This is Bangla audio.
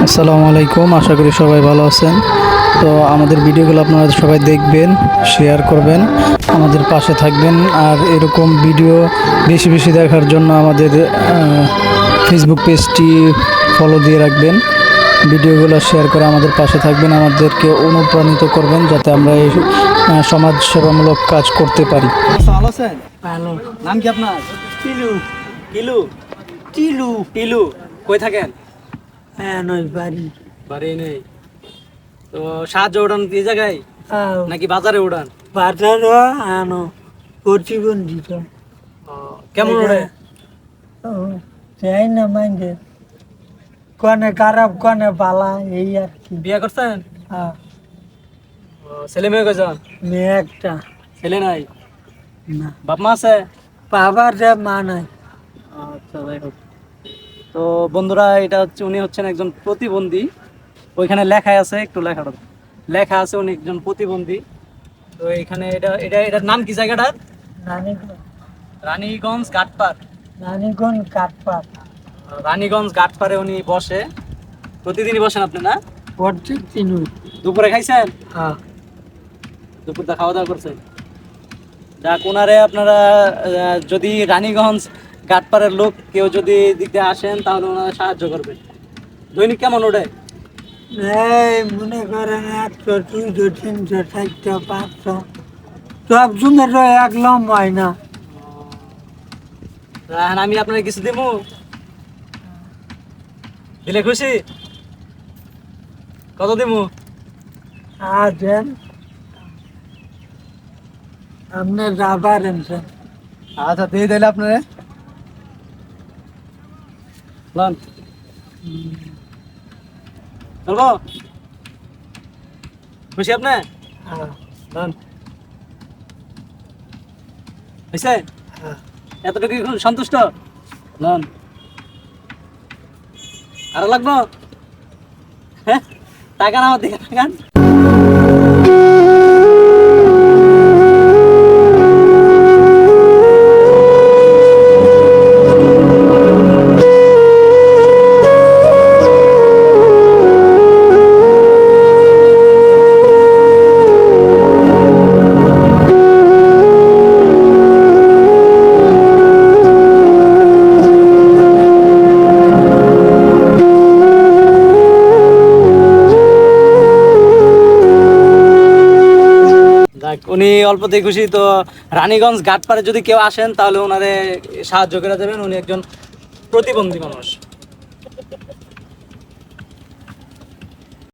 আসসালামু আলাইকুম, আশা করি সবাই ভালো আছেন। তো আমাদের ভিডিওগুলো আপনারা সবাই দেখবেন, শেয়ার করবেন, আমাদের পাশে থাকবেন। আর এরকম ভিডিও বেশি বেশি দেখার জন্য আমাদের ফেসবুক পেজটি ফলো দিয়ে রাখবেন। ভিডিওগুলো শেয়ার করে আমাদের পাশে থাকবেন, আমাদেরকে অনুপ্রাণিত করবেন যাতে আমরা এই সমাজ সেবামূলক কাজ করতে পারি। ভালো আছেন? ভালো। নাম কি আপনার? টিলু কিলু টিলু টিলু। কই থাকেন? হ্যাঁ নয় বাড়ি। বাড়ি নেই তো সাহায্য উড়ান এই জায়গায় নাকি বাজারে উড়ান? বাজারও আনো প্রতিবন্ধিত কেমন উড়ে? যাই না মাইন্ডে কনে খারাপ কনে পালা এই আর কি। বিয়ে করছেন? হ্যাঁ, ছেলে মেয়ে কয়জন? মেয়ে একটা। ছেলে নাই? না, বাপ মা আছে? বাবার যে মা নাই। আচ্ছা, যাই হোক। তো বন্ধুরা, এটা হচ্ছে উনি হচ্ছেন একজন প্রতিবন্ধী। ওইখানে লেখাই আছে, একটু লেখা আছে উনি একজন প্রতিবন্ধী। তো এখানে এটার নাম কি জায়গাটার? রানীগঞ্জ ঘাটপাড়। নানিগঞ্জ কাঠপাট। রানীগঞ্জ ঘাটপাড়ে উনি বসে। প্রতিদিনই বসেন আপনি না? প্রত্যেক দিন। দুপুরে খাইছেন? হ্যাঁ, দুপুরটা খাওয়া দাওয়া করছেন? যাক, ওনারে আপনারা যদি রানীগঞ্জ ঘাটপাড়ের লোক কেউ যদি দিকে আসেন তাহলে ওনারা সাহায্য করবেন। দৈনিক কেমন ওঠে? এই মনে করেন 100 200 300 400 500 সব জনের এক লম হয় না। এখন আমি আপনার কিছু দিব, দিলে খুশি? কত দিব? দেন আপনি যা পারেন স্যার। আচ্ছা, দিয়ে দিলে আপনারে লন। চলবো? খুশি আপনি? লন। হয়েছে? এতটুকু সন্তুষ্ট? লন। আরো লাগবো? হ্যাঁ, টাকা না আমার দিকে টাকান। উনি অল্পতেই খুশি। তো রানীগঞ্জ ঘাটপাড়ে যদি কেউ আসেন তাহলে ওনারে সাহায্য করে দেবেন। উনি একজন প্রতিবন্ধী মানুষ।